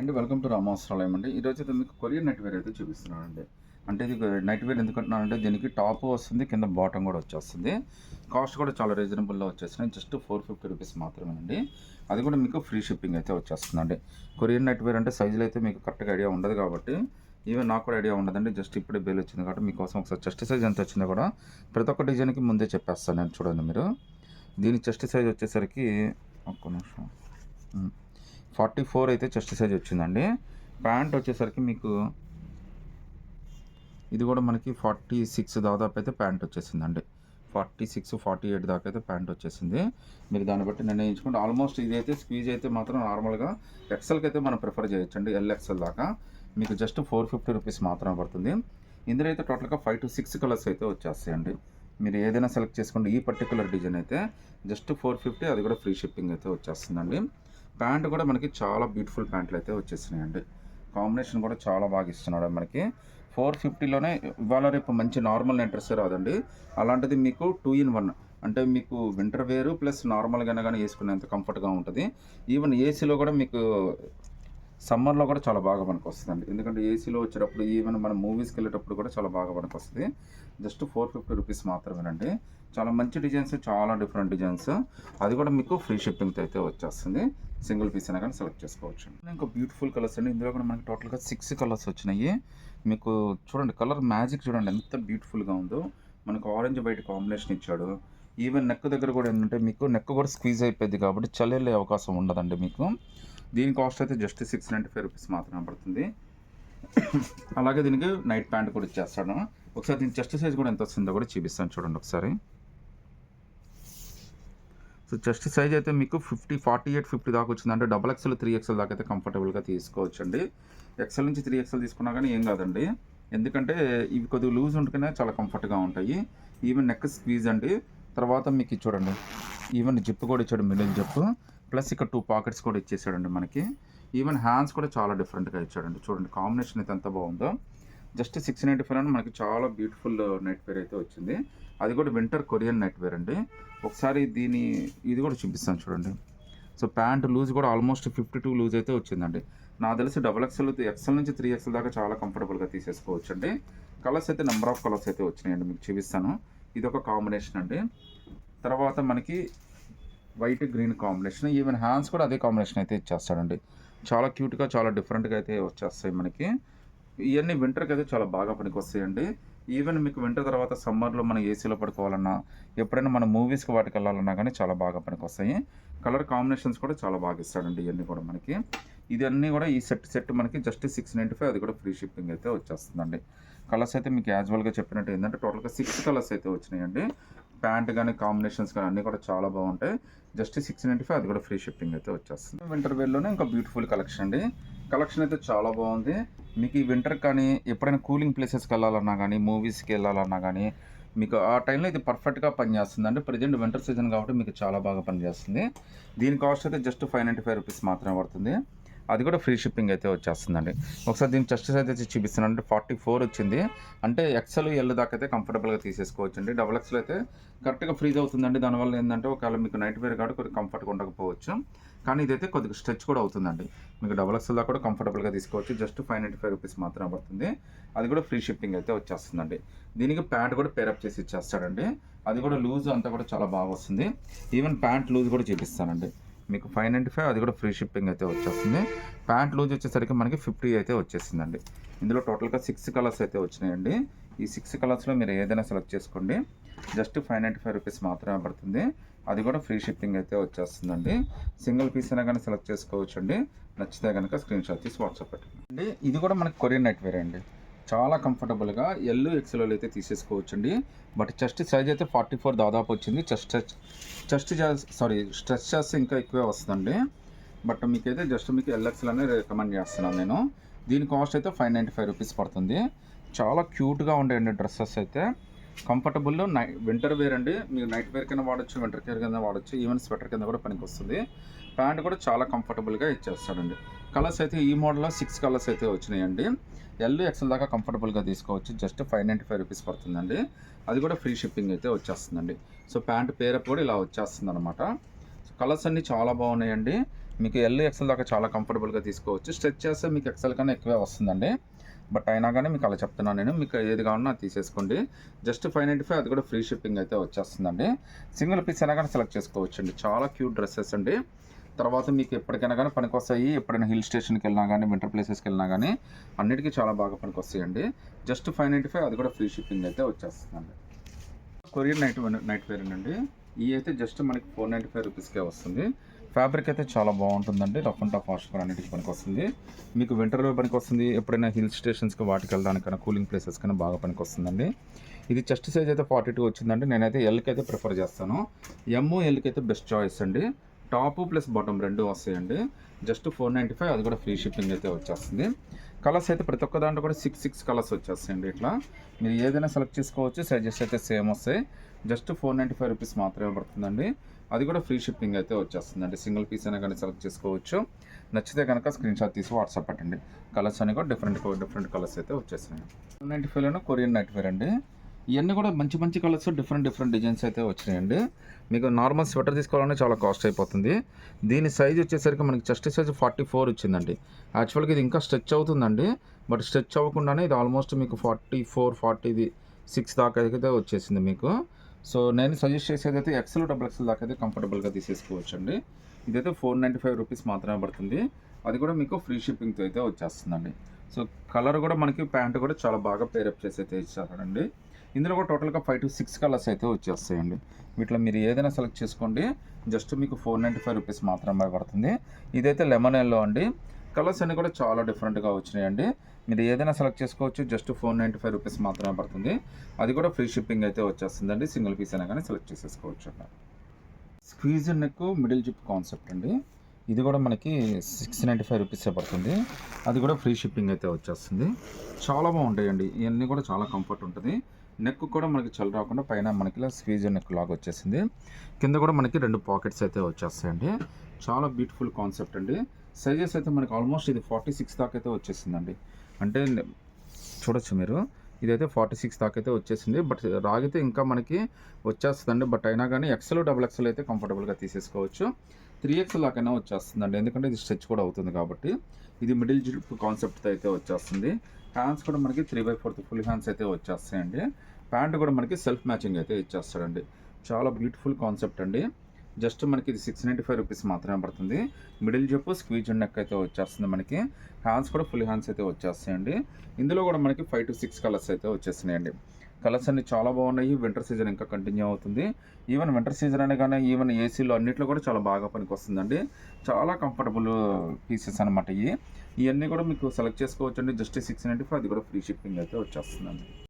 అండి welcome to రామావసరాలయం అండి. ఈరోజు అయితే మీకు కొరియన్ నెట్ వేర్ అయితే చూపిస్తున్నానండి. అంటే ఇది నైట్ వేర్ ఎందుకంటున్నానంటే దీనికి టాప్ వస్తుంది, కింద బాటమ్ కూడా వచ్చేస్తుంది. కాస్ట్ కూడా చాలా రీజనబుల్లో వచ్చేసినాయి. జస్ట్ 450 రూపీస్ మాత్రమేనండి. అది కూడా మీకు ఫ్రీ షిప్పింగ్ అయితే వచ్చేస్తుందండి. కొరియన్ నెట్ వేర్ అంటే సైజులు అయితే మీకు కరెక్ట్గా ఐడియా ఉండదు కాబట్టి ఈవెన్ నాకు కూడా ఐడియా ఉండదండి. జస్ట్ ఇప్పుడే బేల్ వచ్చింది కాబట్టి మీకోసం ఒకసారి చెస్ట్ సైజ్ ఎంత వచ్చిందో కూడా ప్రతి ఒక్క డిజైన్కి ముందే చెప్పేస్తాను నేను. చూడండి మీరు, దీని చెస్ట్ సైజ్ వచ్చేసరికి ఒక్క నిమిషం 44 అయితే చెస్ట్ సైజ్ వచ్చిందండి. ప్యాంట్ వచ్చేసరికి మీకు ఇది కూడా మనకి 46 దాదాపు అయితే ప్యాంట్ వచ్చేసిందండి. 46, 48 దాకా అయితే ప్యాంట్ వచ్చేసింది. మీరు దాన్ని బట్టి నిర్ణయించుకుంటే ఆల్మోస్ట్ ఇదైతే స్క్వీజ్ అయితే మాత్రం నార్మల్గా ఎక్సెల్కి అయితే మనం ప్రిఫర్ చేయొచ్చండి. ఎల్ఎక్సెల్ దాకా మీకు జస్ట్ 450 రూపీస్ మాత్రమే పడుతుంది. ఇందులో అయితే టోటల్గా 5 to 6 కలర్స్ అయితే వచ్చేస్తాయండి. మీరు ఏదైనా సెలెక్ట్ చేసుకోండి. ఈ పర్టికులర్ డిజైన్ అయితే జస్ట్ 450, అది కూడా ఫ్రీ షిప్పింగ్ అయితే వచ్చేస్తుందండి. ప్యాంట్ కూడా మనకి చాలా బ్యూటిఫుల్ ప్యాంట్లు అయితే వచ్చేసినాయండి. కాంబినేషన్ కూడా చాలా బాగా ఇస్తున్నాడు మనకి. 450లోనే ఇవాళ రేపు మంచి నార్మల్ నెట్ డ్రెస్ రాదండి. అలాంటిది మీకు 2 in 1 అంటే మీకు వింటర్ వేరు ప్లస్ నార్మల్గానే కానీ వేసుకునేంత కంఫర్ట్గా ఉంటుంది. ఈవెన్ ఏసీలో కూడా మీకు సమ్మర్లో కూడా చాలా బాగా మనకు వస్తుందండి. ఎందుకంటే ఏసీలో వచ్చేటప్పుడు ఈవెన్ మనం మూవీస్కి వెళ్ళేటప్పుడు కూడా చాలా బాగా మనకు వస్తుంది. జస్ట్ 450 రూపీస్ మాత్రమేనండి. చాలా మంచి డిజైన్స్, చాలా డిఫరెంట్ డిజైన్స్. అది కూడా మీకు ఫ్రీ షిప్పింగ్తో అయితే వచ్చేస్తుంది. సింగిల్ పీస్ అయినా కానీ సెలెక్ట్ చేసుకోవచ్చు. ఇంకా బ్యూటిఫుల్ కలర్స్ అండి. ఇందులో కూడా మనకి టోటల్గా 6 కలర్స్ వచ్చినాయి. మీకు చూడండి, కలర్ మ్యాజిక్ చూడండి ఎంత బ్యూటిఫుల్గా ఉందో. మనకు ఆరెంజ్ వైట్ కాంబినేషన్ ఇచ్చాడు. ఈవెన్ నెక్ దగ్గర కూడా ఏంటంటే మీకు నెక్ కూడా స్క్వీజ్ అయిపోయింది కాబట్టి చల్లెళ్ళే అవకాశం ఉండదండి మీకు. దీని కాస్ట్ అయితే జస్ట్ 695 రూపీస్ మాత్రమే పడుతుంది. అలాగే దీనికి నైట్ ప్యాంట్ కూడా ఇచ్చేస్తాను. ఒకసారి దీని చెస్ట్ సైజ్ కూడా ఎంత వస్తుందో కూడా చూపిస్తాను చూడండి ఒకసారి. సో చెస్ట్ సైజ్ అయితే మీకు 48, 50 దాకా వచ్చింది. అంటే XXL, 3XL దాకా అయితే కంఫర్టబుల్గా తీసుకోవచ్చండి. ఎక్సెల్ నుంచి 3XL తీసుకున్నా కానీ ఏం కాదండి. ఎందుకంటే ఇవి కొద్దిగా లూజ్ ఉంటేనే చాలా కంఫర్ట్గా ఉంటాయి. ఈవెన్ నెక్ స్క్వీజ్ అండి. తర్వాత మీకు చూడండి, ఈవెన్ జిప్ కూడా ఇచ్చాడు, మిడిల్ జిప్. ప్లస్ ఇక్కడ 2 పాకెట్స్ కూడా ఇచ్చేసాడండి మనకి. ఈవెన్ హ్యాండ్స్ కూడా చాలా డిఫరెంట్గా ఇచ్చాడండి. చూడండి కాంబినేషన్ అయితే ఎంత బాగుందో. జస్ట్ 695 అని మనకి చాలా బ్యూటిఫుల్ నెట్ వేర్ అయితే వచ్చింది. అది కూడా వింటర్ కొరియన్ నెట్ వేర్ అండి. ఒకసారి ఇది కూడా చూపిస్తాను చూడండి. సో ప్యాంట్ లూజ్ కూడా ఆల్మోస్ట్ 52 లూజ్ అయితే వచ్చిందండి. నాకు తెలిసి XXL, ఎక్సెల్ నుంచి 3XL దాకా చాలా కంఫర్టబుల్గా తీసేసుకోవచ్చు అండి. కలర్స్ అయితే నెంబర్ ఆఫ్ కలర్స్ అయితే వచ్చినాయండి, మీకు చూపిస్తాను. ఇది ఒక కాంబినేషన్ అండి. తర్వాత మనకి white green combination. Even hands కూడా అదే కాంబినేషన్ అయితే ఇచ్చేస్తాడండి. చాలా క్యూట్గా, చాలా డిఫరెంట్గా అయితే వచ్చేస్తాయి మనకి. ఇవన్నీ వింటర్కి అయితే చాలా బాగా పనికి వస్తాయండి. ఈవెన్ మీకు వింటర్ తర్వాత సమ్మర్లో మనం ఏసీలో పడుకోవాలన్నా, ఎప్పుడైనా మన మూవీస్కి వాటికి వెళ్ళాలన్నా కానీ చాలా బాగా పనికి వస్తాయి. కలర్ కాంబినేషన్స్ కూడా చాలా బాగా ఇస్తాడండి ఇవన్నీ కూడా మనకి. ఇదన్నీ కూడా ఈ సెట్ మనకి జస్ట్ 695, అది కూడా ఫ్రీ షిప్పింగ్ అయితే వచ్చేస్తుందండి. కలర్స్ అయితే మీకు యాజువల్గా చెప్పినట్టు ఏంటంటే టోటల్గా 6 కలర్స్ అయితే వచ్చినాయండి. ప్యాంట్ కానీ కాంబినేషన్స్ కానీ అన్నీ కూడా చాలా బాగుంటాయి. జస్ట్ 695, అది కూడా ఫ్రీ షిప్పింగ్ అయితే వచ్చేస్తుంది. వింటర్ వేర్లోనే ఇంకా బ్యూటిఫుల్ కలెక్షన్ అండి. కలెక్షన్ అయితే చాలా బాగుంది. మీకు ఈ వింటర్ కానీ ఎప్పుడైనా కూలింగ్ ప్లేసెస్కి వెళ్ళాలన్నా కానీ, మూవీస్కి వెళ్ళాలన్నా కానీ మీకు ఆ టైంలో ఇది పర్ఫెక్ట్గా పనిచేస్తుంది. అంటే ప్రజెంట్ వింటర్ సీజన్ కాబట్టి మీకు చాలా బాగా పనిచేస్తుంది. దీని కాస్ట్ అయితే జస్ట్ 595 రూపీస్ మాత్రమే పడుతుంది. అది కూడా ఫ్రీ షిప్పింగ్ అయితే వచ్చేస్తుందండి. ఒకసారి దీని చెస్ట్ సైజ్ అయితే చూపిస్తున్నాను. అంటే 44 వచ్చింది. అంటే XL, L దాకా అయితే కంఫర్టబుల్గా తీసేసుకోవచ్చు అండి. XXL అయితే కరెక్ట్గా ఫ్రీజ్ అవుతుందండి. దానివల్ల ఏంటంటే ఒకవేళ మీకు నైట్ వేర్ కాబట్టి కొద్దిగా కంఫర్ట్గా ఉండకపోవచ్చు, కానీ ఇదైతే కొద్దిగా స్ట్రెచ్ కూడా అవుతుందండి. మీకు XXL దాకా కూడా కంఫర్టబుల్గా తీసుకోవచ్చు. జస్ట్ 595 రూపీస్ మాత్రమే పడుతుంది. అది కూడా ఫ్రీ షిప్పింగ్ అయితే వచ్చేస్తుందండి. దీనికి ప్యాంట్ కూడా పేరప్ చేసి ఇచ్చేస్తాడండి. అది కూడా లూజ్ అంతా కూడా చాలా బాగా వస్తుంది. ఈవెన్ ప్యాంట్ లూజ్ కూడా చూపిస్తానండి మీకు. 595, అది కూడా ఫ్రీ షిప్పింగ్ అయితే వచ్చేస్తుంది. ప్యాంట్ లూజ్ వచ్చేసరికి మనకి 50 అయితే వచ్చేసిందండి. ఇందులో టోటల్గా 6 కలర్స్ అయితే వచ్చినాయండి. ఈ 6 కలర్స్లో మీరు ఏదైనా సెలెక్ట్ చేసుకోండి. జస్ట్ 595 రూపీస్ మాత్రమే పడుతుంది. అది కూడా ఫ్రీ షిప్పింగ్ అయితే వచ్చేస్తుందండి. సింగిల్ పీస్ అయినా కానీ సెలెక్ట్ చేసుకోవచ్చు అండి. నచ్చితే కనుక స్క్రీన్ షాట్ తీసి వాట్సాప్ పెట్టండి. ఇది కూడా మనకి కొరియన్ నెట్ వేర్ అండి. చాలా కంఫర్టబుల్గా L, XL అయితే తీసేసుకోవచ్చు అండి. బట్ చెస్ట్ సైజ్ అయితే 44 దాదాపు వచ్చింది. స్ట్రెచ్ చేస్తే ఇంకా ఎక్కువే వస్తుందండి. బట్ మీకైతే జస్ట్ మీకు LXL అనే రికమెండ్ చేస్తున్నాను నేను. దీని కాస్ట్ అయితే 595 రూపీస్ పడుతుంది. చాలా క్యూట్గా ఉండేయండి డ్రెస్సెస్ అయితే. కంఫర్టబుల్ వింటర్ వేర్ అండి. మీరు నైట్ వేర్ కింద వాడచ్చు, వింటర్ వేర్ కింద వాడచ్చు, ఈవెన్ స్వెటర్ కింద కూడా పనికి వస్తుంది. ప్యాంట్ కూడా చాలా కంఫర్టబుల్గా ఇచ్చేస్తాడండి. కలర్స్ అయితే ఈ మోడల్లో 6 కలర్స్ అయితే వచ్చినాయండి. L, XL దాకా కంఫర్టబుల్గా తీసుకోవచ్చు. జస్ట్ 595 రూపీస్ పడుతుందండి. అది కూడా ఫ్రీ షిప్పింగ్ అయితే వచ్చేస్తుందండి. సో ప్యాంట్ పేరప్ కూడా ఇలా వచ్చేస్తుంది అనమాట. కలర్స్ అన్నీ చాలా బాగున్నాయండి. మీకు ఎల్ ఎక్సెల్ దాకా చాలా కంఫర్టబుల్గా తీసుకోవచ్చు. స్ట్రెచ్ చేస్తే మీకు ఎక్సెల్ కన్నా ఎక్కువే వస్తుందండి. బట్ అయినా కానీ మీకు అలా చెప్తున్నాను నేను. మీకు ఏది కావాలన్నా అది తీసేసుకోండి. జస్ట్ 595 అది కూడా ఫ్రీ షిప్పింగ్ అయితే వచ్చేస్తుందండి. సింగిల్ పీస్ అయినా కానీ సెలెక్ట్ చేసుకోవచ్చండి. చాలా క్యూట్ డ్రెస్సెస్ అండి. తర్వాత మీకు ఎప్పటికైనా కానీ పనికొస్తాయి. ఎప్పుడైనా హిల్ స్టేషన్కి వెళ్ళినా కానీ, వింటర్ ప్లేసెస్కి వెళ్ళినా కానీ అన్నిటికీ చాలా బాగా పనికొస్తాయండి. జస్ట్ 595 అది కూడా ఫ్రీ షిప్పింగ్ అయితే వచ్చేస్తుందండి. కొరియన్ నైట్ వేర్ అండి. ఈ అయితే జస్ట్ మనకి 495 రూపీస్కే వస్తుంది. ఫ్యాబ్రిక్ అయితే చాలా బాగుంటుందండి. రఫ్ అండ్ టఫ్ వాష్ కూడా అన్నిటికీ పనికొస్తుంది. మీకు వింటర్లో పనికొస్తుంది. ఎప్పుడైనా హిల్ స్టేషన్స్కి వాటికి వెళ్ళడానికైనా, కూలింగ్ ప్లేసెస్ కన్నా బాగా పనికొస్తుందండి. ఇది చెస్ట్ సైజ్ అయితే 42 వచ్చిందండి. నేనైతే ఎల్కి అయితే ప్రిఫర్ చేస్తాను. ఎమ్ ఎల్కి అయితే బెస్ట్ చాయిస్ అండి. టాప్ ప్లస్ బాటమ్ రెండు వస్తాయండి. జస్ట్ 495 అది కూడా ఫ్రీ షిప్పింగ్ అయితే వచ్చేస్తుంది. కలర్స్ అయితే ప్రతి ఒక్క దాంట్లో కూడా 6 కలర్స్ వచ్చేస్తాయండి. ఇట్లా మీరు ఏదైనా సెలెక్ట్ చేసుకోవచ్చు. సైజెస్ అయితే సేమ్ వస్తాయి. జస్ట్ 495 రూపీస్ మాత్రమే పడుతుందండి. అది కూడా ఫ్రీ షిప్పింగ్ అయితే వచ్చేస్తుందండి. సింగిల్ పీస్ అయినా కానీ సెలెక్ట్ చేసుకోవచ్చు. నచ్చితే కనుక స్క్రీన్ షాట్ తీసి వాట్సాప్ పెట్టండి. కలర్స్ అని కూడా డిఫరెంట్ కలర్స్ అయితే వచ్చేసినాయి. 195లోనే కొరియన్ నైట్ వేర్ అండి. ఇవన్నీ కూడా మంచి కలర్స్, డిఫరెంట్ డిజైన్స్ అయితే వచ్చినాయండి. మీకు నార్మల్ స్వెటర్ తీసుకోవాలంటే చాలా కాస్ట్ అయిపోతుంది. దీని సైజ్ వచ్చేసరికి మనకి చెస్ట్ సైజ్ 44 వచ్చిందండి. యాక్చువల్గా ఇది ఇంకా స్ట్రెచ్ అవుతుందండి. బట్ స్ట్రెచ్ అవ్వకుండానే ఇది ఆల్మోస్ట్ మీకు 44, 46 దాకా అయితే వచ్చేసింది మీకు. సో నేను సజెస్ట్ చేసేది అయితే ఎక్సెల్, డబుల్ ఎక్సెల్ దాకా అయితే కంఫర్టబుల్గా తీసేసుకోవచ్చు అండి. ఇదైతే 495 రూపీస్ మాత్రమే పడుతుంది. అది కూడా మీకు ఫ్రీ షిప్పింగ్తో అయితే వచ్చేస్తుందండి. సో కలర్ కూడా మనకి ప్యాంట్ కూడా చాలా బాగా పేరప్ చేసి అయితే ఇచ్చారండి. ఇందులో కూడా టోటల్గా 5 to 6 కలర్స్ అయితే వచ్చేస్తాయండి. వీటిలో మీరు ఏదైనా సెలెక్ట్ చేసుకోండి. జస్ట్ మీకు 495 రూపీస్ మాత్రమే పడుతుంది. ఇదైతే లెమన్ ఎల్లో అండి. కలర్స్ అన్నీ కూడా చాలా డిఫరెంట్గా వచ్చినాయండి. మీరు ఏదైనా సెలెక్ట్ చేసుకోవచ్చు. జస్ట్ 495 రూపీస్ మాత్రమే పడుతుంది. అది కూడా ఫ్రీ షిప్పింగ్ అయితే వచ్చేస్తుందండి. సింగిల్ పీస్ అయినా కానీ సెలెక్ట్ చేసేసుకోవచ్చు అండి. Squeeze neck middle zip concept అండి. ఇది కూడా మనకి 695 రూపీసే పడుతుంది. అది కూడా ఫ్రీ షిప్పింగ్ అయితే వచ్చేస్తుంది. చాలా బాగుంటాయండి. ఇవన్నీ కూడా చాలా కంఫర్ట్ ఉంటుంది. నెక్ కూడా మనకి చలి రాకుండా పైన మనకి ఇలా స్క్వీజ్ నెక్ లాగా వచ్చేసింది. కింద కూడా మనకి 2 పాకెట్స్ అయితే వచ్చేస్తాయండి. చాలా బ్యూటిఫుల్ కాన్సెప్ట్ అండి. సైజెస్ అయితే మనకి ఆల్మోస్ట్ ఇది 46 దాకా అయితే వచ్చేసిందండి. అంటే చూడొచ్చు మీరు, ఇదైతే 46 దాకా అయితే వచ్చేసింది. బట్ రాగితే ఇంకా మనకి వచ్చేస్తుందండి. బట్ అయినా కానీ ఎక్సెల్, డబుల్ ఎక్సెల్ అయితే కంఫర్టబుల్గా తీసేసుకోవచ్చు. 3XL దాకైనా వచ్చేస్తుందండి. ఎందుకంటే ఇది స్ట్రెచ్ కూడా అవుతుంది కాబట్టి. ఇది మిడిల్ జిప్ కాన్సెప్ట్తో అయితే వచ్చేస్తుంది. హ్యాండ్స్ కూడా మనకి 3/4 ఫుల్ హ్యాండ్స్ అయితే వచ్చేస్తాయండి. ప్యాంట్ కూడా మనకి సెల్ఫ్ మ్యాచింగ్ అయితే ఇచ్చేస్తాడండి. చాలా బ్యూటిఫుల్ కాన్సెప్ట్ అండి. జస్ట్ మనకి ఇది 695 రూపీస్ మాత్రమే పడుతుంది. మిడిల్ జిప్ స్క్వీజ్ నెక్ అయితే వచ్చేస్తుంది మనకి. హ్యాండ్స్ కూడా ఫుల్ హ్యాండ్స్ అయితే వచ్చేస్తాయండి. ఇందులో కూడా మనకి 5 to 6 కలర్స్ అయితే వచ్చేసినాయండి. కలర్స్ అన్ని చాలా బాగున్నాయి. వింటర్ సీజన్ ఇంకా కంటిన్యూ అవుతుంది. ఈవెన్ వింటర్ సీజన్ అనే కానీ ఈవెన్ ఏసీలో అన్నింటిలో కూడా చాలా బాగా పనికి వస్తుందండి. చాలా కంఫర్టబుల్ పీసెస్ అనమాట ఇవన్నీ కూడా మీకు సెలెక్ట్ చేసుకోవచ్చు అండి. జస్ట్ 695 అది కూడా ఫ్రీ షిప్పింగ్ అయితే వచ్చేస్తుందండి.